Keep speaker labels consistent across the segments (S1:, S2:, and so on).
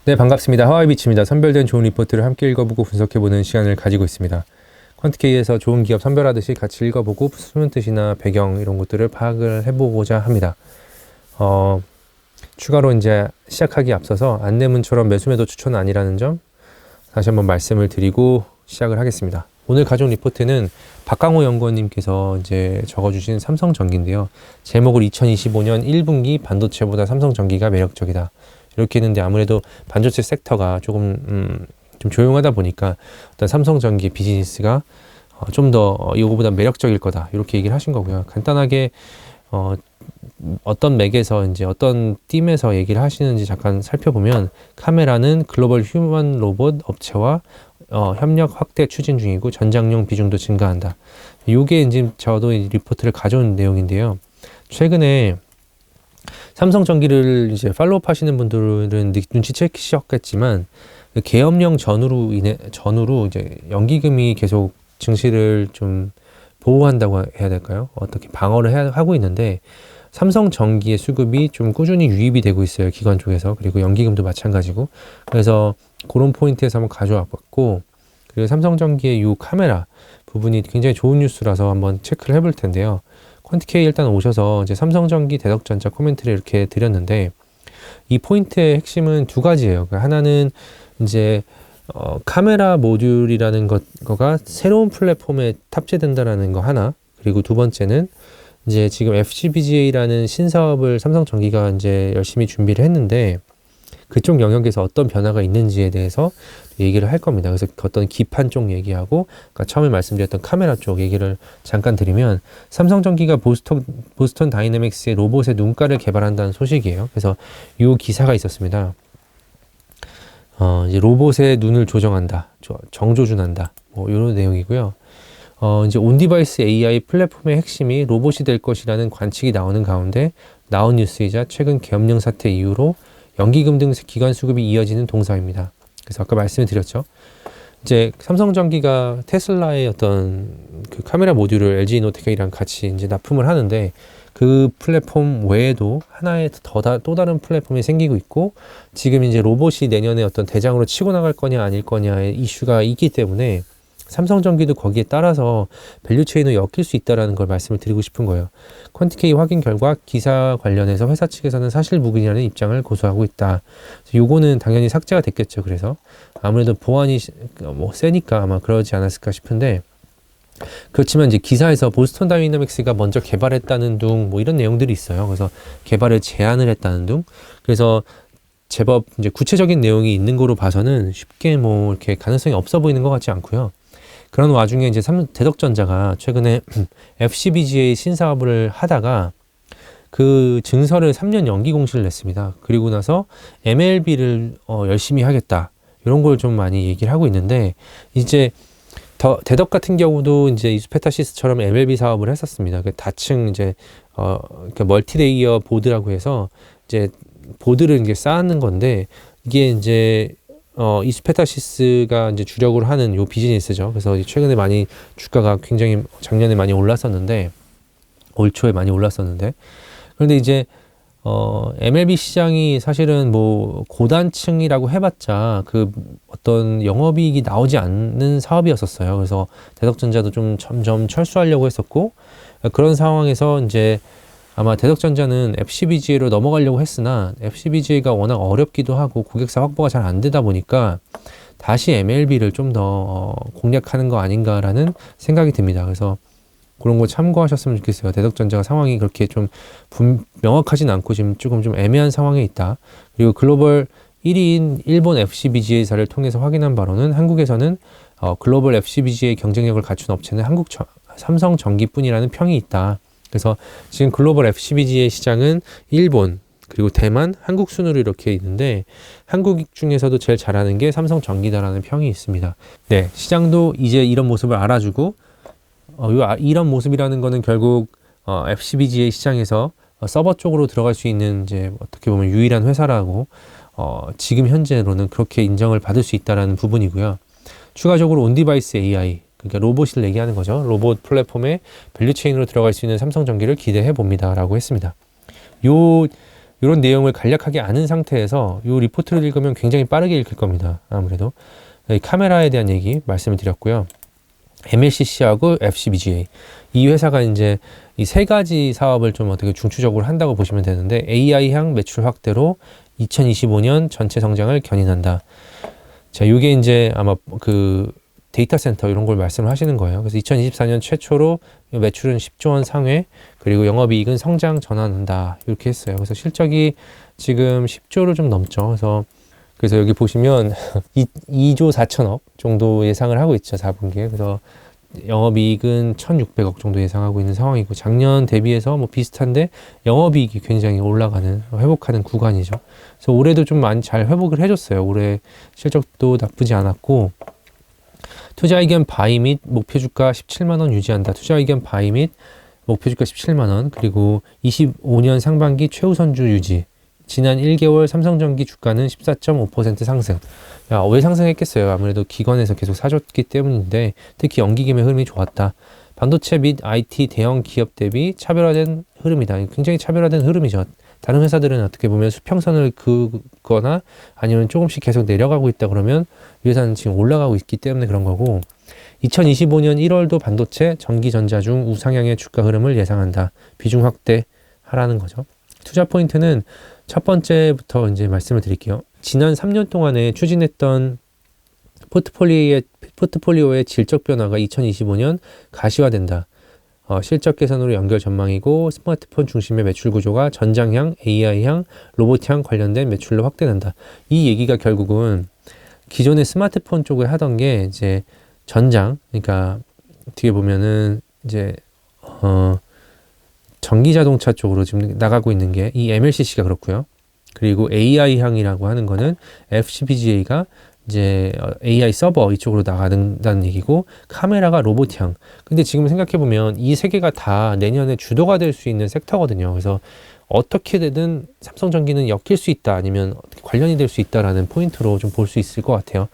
S1: 네, 반갑습니다. 하와이비치입니다. 선별된 좋은 리포트를 함께 읽어보고 분석해보는 시간을 가지고 있습니다. 퀀트K에서 좋은 기업 선별하듯이 같이 읽어보고 숨은 뜻이나 배경 이런 것들을 파악을 해보고자 합니다. 추가로 이제 시작하기 앞서서 안내문처럼 매수매도 추천은 아니라는 점 다시 한번 말씀을 드리고 시작을 하겠습니다. 오늘 가져온 리포트는 박강호 연구원님께서 이제 적어주신 삼성전기인데요. 제목을 2025년 1분기 반도체보다 삼성전기가 매력적이다. 이렇게 했는데 아무래도 반도체 섹터가 조금 좀 조용하다 보니까 어떤 삼성전기 비즈니스가 좀 더 이거보다 매력적일 거다 이렇게 얘기를 하신 거고요. 간단하게 어떤 맥에서 이제 어떤 팀에서 얘기를 하시는지 잠깐 살펴보면 카메라는 글로벌 휴먼 로봇 업체와 협력 확대 추진 중이고 전장용 비중도 증가한다. 이게 이제 저도 이 리포트를 가져온 내용인데요. 최근에 삼성전기를 이제 팔로우 하시는 분들은 눈치채셨겠지만 계엄령 전후로 이제 연기금이 계속 증시를 좀 보호한다고 해야 될까요? 어떻게 방어를 하고 있는데 삼성전기의 수급이 좀 꾸준히 유입이 되고 있어요. 기관 쪽에서. 그리고 연기금도 마찬가지고. 그래서 그런 포인트에서 한번 가져와 봤고, 그리고 삼성전기의 이 카메라 부분이 굉장히 좋은 뉴스라서 한번 체크를 해볼 텐데요. 퀀트K 일단 오셔서 이제 삼성전기 대덕전자 코멘트를 이렇게 드렸는데, 이 포인트의 핵심은 두 가지예요. 그러니까 하나는 이제 카메라 모듈이라는 거가 새로운 플랫폼에 탑재된다라는 거 하나, 그리고 두 번째는 이제 지금 FCBGA라는 신사업을 삼성전기가 이제 열심히 준비를 했는데 그쪽 영역에서 어떤 변화가 있는지에 대해서 얘기를 할 겁니다. 그래서 어떤 기판 쪽 얘기하고, 그러니까 처음에 말씀드렸던 카메라 쪽 얘기를 잠깐 드리면, 삼성전기가 보스턴 다이내믹스의 로봇의 눈가를 개발한다는 소식이에요. 그래서 이 기사가 있었습니다. 이제 로봇의 눈을 조정한다, 정조준한다, 뭐 이런 내용이고요. 이제 온디바이스 AI 플랫폼의 핵심이 로봇이 될 것이라는 관측이 나오는 가운데 나온 뉴스이자 최근 계엄령 사태 이후로 연기금 등 기관 수급이 이어지는 동사입니다. 그래서 아까 말씀을 드렸죠. 이제 삼성전기가 테슬라의 어떤 그 카메라 모듈을 LG노텍이랑 같이 이제 납품을 하는데 그 플랫폼 외에도 하나의 또 다른 플랫폼이 생기고 있고, 지금 이제 로봇이 내년에 어떤 대장으로 치고 나갈 거냐 아닐 거냐의 이슈가 있기 때문에 삼성전기도 거기에 따라서 밸류체인을 엮일 수 있다는 걸 말씀을 드리고 싶은 거예요. 퀀트K 확인 결과 기사 관련해서 회사 측에서는 사실무근이라는 입장을 고수하고 있다. 요거는 당연히 삭제가 됐겠죠. 그래서 아무래도 보안이 뭐 세니까 아마 그러지 않았을까 싶은데, 그렇지만 이제 기사에서 보스턴 다이내믹스가 먼저 개발했다는 둥 뭐 이런 내용들이 있어요. 그래서 개발을 제안을 했다는 둥. 그래서 제법 이제 구체적인 내용이 있는 거로 봐서는 쉽게 뭐 이렇게 가능성이 없어 보이는 것 같지 않고요. 그런 와중에 이제 대덕전자가 최근에 FCBGA 신사업을 하다가 그 증설을 3년 연기 공시를 냈습니다. 그리고 나서 MLB를 열심히 하겠다, 이런 걸 좀 많이 얘기를 하고 있는데, 이제 대덕 같은 경우도 이제 이스페타시스처럼 MLB 사업을 했었습니다. 그 다층 이제 그 멀티레이어 보드라고 해서 이제 보드를 이제 쌓는 건데, 이게 이제 이스페타시스가 이제 주력으로 하는 요 비즈니스죠. 그래서 최근에 많이 주가가 굉장히 작년에 많이 올랐었는데, 올 초에 많이 올랐었는데, 그런데 이제 MLB 시장이 사실은 뭐 고단층이라고 해봤자 그 어떤 영업이익이 나오지 않는 사업이었었어요. 그래서 대덕전자도 좀 점점 철수하려고 했었고, 그런 상황에서 이제 아마 대덕전자는 FCBGA로 넘어가려고 했으나 FCBGA가 워낙 어렵기도 하고 고객사 확보가 잘 안 되다 보니까 다시 MLB를 좀 더 공략하는 거 아닌가라는 생각이 듭니다. 그래서 그런 거 참고하셨으면 좋겠어요. 대덕전자가 상황이 그렇게 좀 명확하진 않고 지금 조금 좀 애매한 상황에 있다. 그리고 글로벌 1위인 일본 FCBGA사를 통해서 확인한 바로는 한국에서는 글로벌 FCBGA 경쟁력을 갖춘 업체는 삼성전기뿐이라는 평이 있다. 그래서 지금 글로벌 FCBGA 시장은 일본, 그리고 대만, 한국 순으로 이렇게 있는데 한국 중에서도 제일 잘하는 게 삼성전기다라는 평이 있습니다. 네, 시장도 이제 이런 모습을 알아주고 이런 모습이라는 거는 결국 FCBGA 시장에서 서버 쪽으로 들어갈 수 있는 이제 어떻게 보면 유일한 회사라고 지금 현재로는 그렇게 인정을 받을 수 있다라는 부분이고요. 추가적으로 온디바이스 AI, 그러니까 로봇을 얘기하는 거죠. 로봇 플랫폼에 밸류체인으로 들어갈 수 있는 삼성전기를 기대해 봅니다 라고 했습니다. 요 이런 내용을 간략하게 아는 상태에서 이 리포트를 읽으면 굉장히 빠르게 읽힐 겁니다. 아무래도 카메라에 대한 얘기 말씀을 드렸고요. MLCC하고 FCBGA 이 회사가 이제 이 세 가지 사업을 좀 어떻게 중추적으로 한다고 보시면 되는데 AI향 매출 확대로 2025년 전체 성장을 견인한다. 자, 이게 이제 아마 그 데이터 센터 이런 걸 말씀을 하시는 거예요. 그래서 2024년 최초로 매출은 10조 원 상회, 그리고 영업이익은 성장 전환한다. 이렇게 했어요. 그래서 실적이 지금 10조를 좀 넘죠. 그래서 여기 보시면 2조 4천억 정도 예상을 하고 있죠. 4분기에. 그래서 영업이익은 1,600억 정도 예상하고 있는 상황이고, 작년 대비해서 뭐 비슷한데 영업이익이 굉장히 올라가는, 회복하는 구간이죠. 그래서 올해도 좀 많이 잘 회복을 해줬어요. 올해 실적도 나쁘지 않았고, 투자 의견 바이 및 목표 주가 17만 원 유지한다. 투자 의견 바이 및 목표 주가 17만 원, 그리고 25년 상반기 최우 선주 유지. 지난 1개월 삼성전기 주가는 14.5% 상승. 야, 왜 상승했겠어요? 아무래도 기관에서 계속 사줬기 때문인데, 특히 연기금의 흐름이 좋았다. 반도체 및 IT 대형 기업 대비 차별화된 흐름이다. 굉장히 차별화된 흐름이죠. 다른 회사들은 어떻게 보면 수평선을 긋거나 아니면 조금씩 계속 내려가고 있다 그러면 이 회사는 지금 올라가고 있기 때문에 그런 거고, 2025년 1월도 반도체, 전기전자 중 우상향의 주가 흐름을 예상한다. 비중 확대하라는 거죠. 투자 포인트는 첫 번째부터 이제 말씀을 드릴게요. 지난 3년 동안에 추진했던 포트폴리오의 질적 변화가 2025년 가시화된다. 실적 개선으로 연결 전망이고, 스마트폰 중심의 매출 구조가 전장향, AI향, 로봇향 관련된 매출로 확대된다. 이 얘기가 결국은 기존의 스마트폰 쪽을 하던 게 이제 전장, 그러니까 뒤에 보면은 이제 전기 자동차 쪽으로 지금 나가고 있는 게 이 MLCC가 그렇고요. 그리고 AI향이라고 하는 거는 FCBGA가 이제 AI 서버 이쪽으로 나간다는 얘기고, 카메라가 로봇향. 근데 지금 생각해보면 이 세 개가 다 내년에 주도가 될 수 있는 섹터거든요. 그래서 어떻게 되든 삼성전기는 엮일 수 있다, 아니면 관련이 될 수 있다라는 포인트로 좀 볼 수 있을 것 같아요.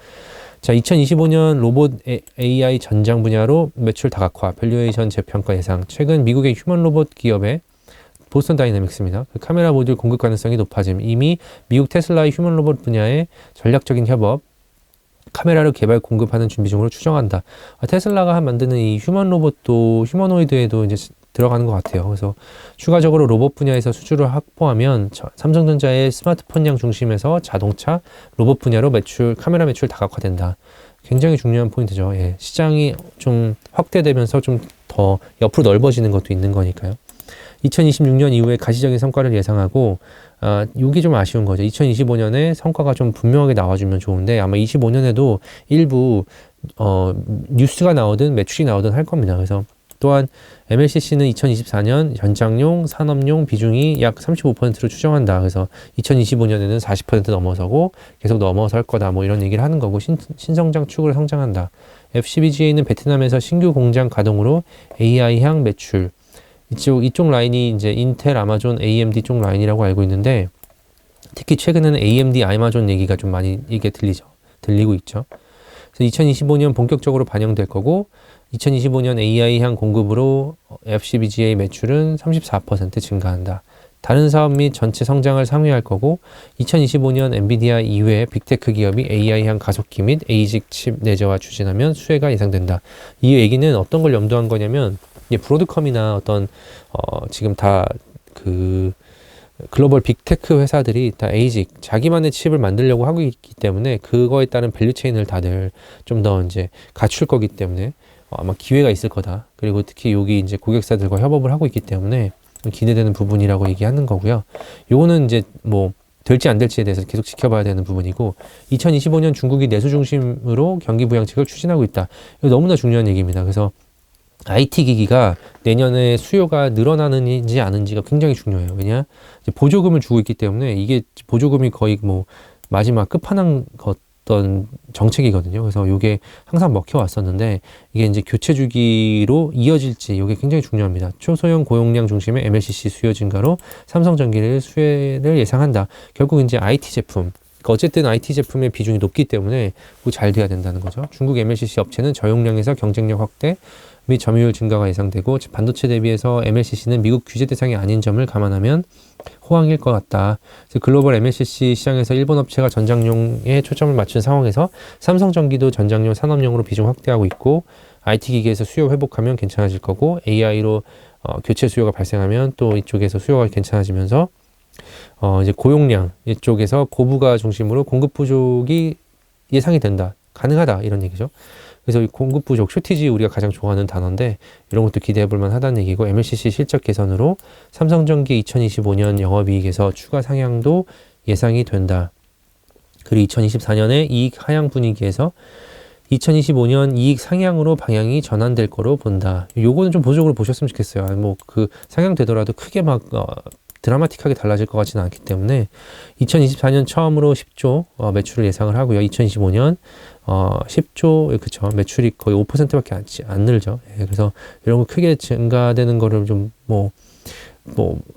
S1: 자, 2025년 로봇 AI 전장 분야로 매출 다각화, 밸류에이션 재평가 예상. 최근 미국의 휴먼 로봇 기업의 보스턴 다이내믹스입니다. 카메라 모듈 공급 가능성이 높아짐. 이미 미국 테슬라의 휴먼 로봇 분야의 전략적인 협업, 카메라를 개발 공급하는 준비 중으로 추정한다. 테슬라가 만드는 이 휴먼 로봇도 휴머노이드에도 이제 들어가는 것 같아요. 그래서 추가적으로 로봇 분야에서 수주를 확보하면 삼성전자의 스마트폰량 중심에서 자동차, 로봇 분야로 카메라 매출 다각화된다. 굉장히 중요한 포인트죠. 예, 시장이 좀 확대되면서 좀 더 옆으로 넓어지는 것도 있는 거니까요. 2026년 이후에 가시적인 성과를 예상하고, 이게 좀 아쉬운 거죠. 2025년에 성과가 좀 분명하게 나와주면 좋은데, 아마 25년에도 일부 뉴스가 나오든 매출이 나오든 할 겁니다. 그래서 또한 MLCC는 2024년 연장용, 산업용 비중이 약 35%로 추정한다. 그래서 2025년에는 40% 넘어서고 계속 넘어설 거다, 뭐 이런 얘기를 하는 거고, 신성장 축으로 성장한다. FCBGA는 베트남에서 신규 공장 가동으로 AI향 매출, 이쪽 라인이 이제 인텔, 아마존, AMD 쪽 라인이라고 알고 있는데, 특히 최근에는 AMD, 아마존 얘기가 좀 많이 이게 들리고 있죠. 그래서 2025년 본격적으로 반영될 거고, 2025년 AI향 공급으로 FCBGA 매출은 34% 증가한다. 다른 사업 및 전체 성장을 상회할 거고, 2025년 엔비디아 이외의 빅테크 기업이 AI향 가속기 및 ASIC 칩 내재화 추진하면 수혜가 예상된다. 이 얘기는 어떤 걸 염두한 거냐면, 브로드컴이나 어떤 지금 다 그 글로벌 빅테크 회사들이 다 ASIC 자기만의 칩을 만들려고 하고 있기 때문에, 그거에 따른 밸류체인을 다들 좀 더 이제 갖출 거기 때문에 아마 기회가 있을 거다. 그리고 특히 여기 이제 고객사들과 협업을 하고 있기 때문에 기대되는 부분이라고 얘기하는 거고요. 요거는 이제 뭐 될지 안 될지에 대해서 계속 지켜봐야 되는 부분이고, 2025년 중국이 내수 중심으로 경기 부양책을 추진하고 있다. 이거 너무나 중요한 얘기입니다. 그래서 IT 기기가 내년에 수요가 늘어나는지 아는지가 굉장히 중요해요. 왜냐? 이제 보조금을 주고 있기 때문에, 이게 보조금이 거의 뭐 마지막 끝판왕 어떤 정책이거든요. 그래서 이게 항상 먹혀왔었는데, 이게 이제 교체 주기로 이어질지, 이게 굉장히 중요합니다. 초소형 고용량 중심의 MLCC 수요 증가로 삼성전기를 수혜를 예상한다. 결국 이제 IT 제품, 어쨌든 IT 제품의 비중이 높기 때문에 잘 돼야 된다는 거죠. 중국 MLCC 업체는 저용량에서 경쟁력 확대, 및 점유율 증가가 예상되고 반도체 대비해서 MLCC는 미국 규제 대상이 아닌 점을 감안하면 호황일 것 같다. 글로벌 MLCC 시장에서 일본 업체가 전장용에 초점을 맞춘 상황에서 삼성전기도 전장용 산업용으로 비중 확대하고 있고 IT 기기에서 수요 회복하면 괜찮아질 거고 AI로 교체 수요가 발생하면 또 이쪽에서 수요가 괜찮아지면서 이제 고용량 이쪽에서 고부가 중심으로 공급 부족이 예상이 된다. 가능하다. 이런 얘기죠. 그래서 이 공급 부족, 쇼티지 우리가 가장 좋아하는 단어인데 이런 것도 기대해 볼 만하다는 얘기고 MLCC 실적 개선으로 삼성전기 2025년 영업이익에서 추가 상향도 예상이 된다. 그리고 2024년에 이익 하향 분위기에서 2025년 이익 상향으로 방향이 전환될 거로 본다. 요거는 좀 보조적으로 보셨으면 좋겠어요. 뭐 그 상향되더라도 크게 막 드라마틱하게 달라질 것 같지는 않기 때문에 2024년 처음으로 10조 매출을 예상을 하고요. 2025년 10조 그쵸 매출이 거의 5%밖에 안 늘죠. 예, 그래서 이런 거 크게 증가되는 거를 좀 뭐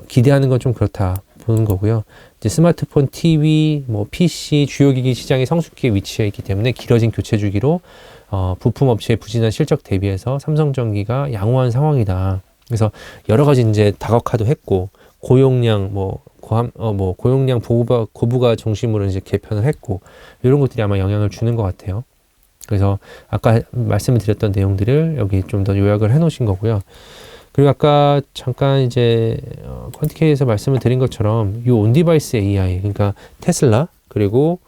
S1: 기대하는 건 좀 그렇다 보는 거고요. 이제 스마트폰, TV, 뭐 PC 주요 기기 시장이 성숙기에 위치해 있기 때문에 길어진 교체 주기로 부품 업체의 부진한 실적 대비해서 삼성전기가 양호한 상황이다. 그래서 여러 가지 이제 다각화도 했고 고용량 고용량 고부가 중심으로 이제 개편을 했고 이런 것들이 아마 영향을 주는 것 같아요. 그래서 아까 말씀을 드렸던 내용들을 여기 좀 더 요약을 해 놓으신 거고요. 그리고 아까 잠깐 이제 퀀티케이에서 말씀을 드린 것처럼 이 온디바이스 AI 그러니까 테슬라 그리고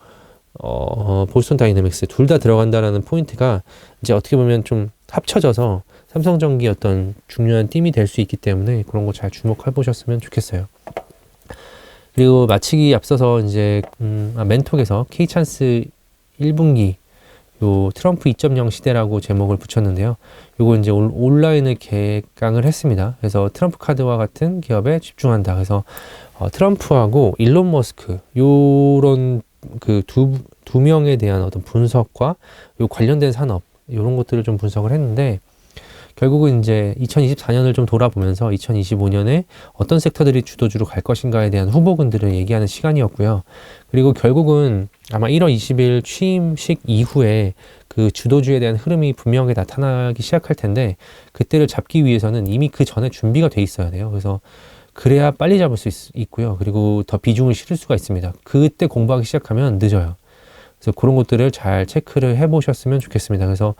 S1: 보스턴 다이내믹스 둘 다 들어간다라는 포인트가 이제 어떻게 보면 좀 합쳐져서 삼성전기 어떤 중요한 띠이 될 수 있기 때문에 그런 거 잘 주목해 보셨으면 좋겠어요. 그리고 마치기 앞서서 이제 멘톡에서 K찬스 1분기 요 트럼프 2.0 시대라고 제목을 붙였는데요. 요거 이제 온라인을 개강을 했습니다. 그래서 트럼프 카드와 같은 기업에 집중한다. 그래서 트럼프하고 일론 머스크 요런 그 두 명에 대한 어떤 분석과 요 관련된 산업 요런 것들을 좀 분석을 했는데 결국은 이제 2024년을 좀 돌아보면서 2025년에 어떤 섹터들이 주도주로 갈 것인가에 대한 후보군들을 얘기하는 시간이었고요. 그리고 결국은 아마 1월 20일 취임식 이후에 그 주도주에 대한 흐름이 분명하게 나타나기 시작할 텐데 그때를 잡기 위해서는 이미 그 전에 준비가 돼 있어야 돼요. 그래서 그래야 빨리 잡을 수 있고요. 그리고 더 비중을 실을 수가 있습니다. 그때 공부하기 시작하면 늦어요. 그래서 그런 것들을 잘 체크를 해보셨으면 좋겠습니다. 그래서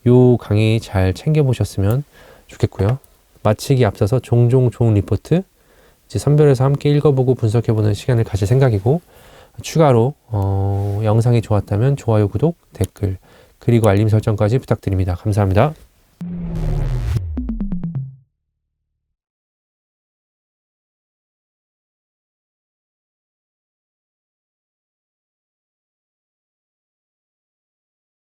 S1: 요 강의 잘 챙겨보셨으면 좋겠고요. 마치기 앞서서 종종 좋은 리포트 이제 선별해서 함께 읽어보고 분석해보는 시간을 가질 생각이고 추가로 영상이 좋았다면 좋아요, 구독, 댓글 그리고 알림 설정까지 부탁드립니다. 감사합니다.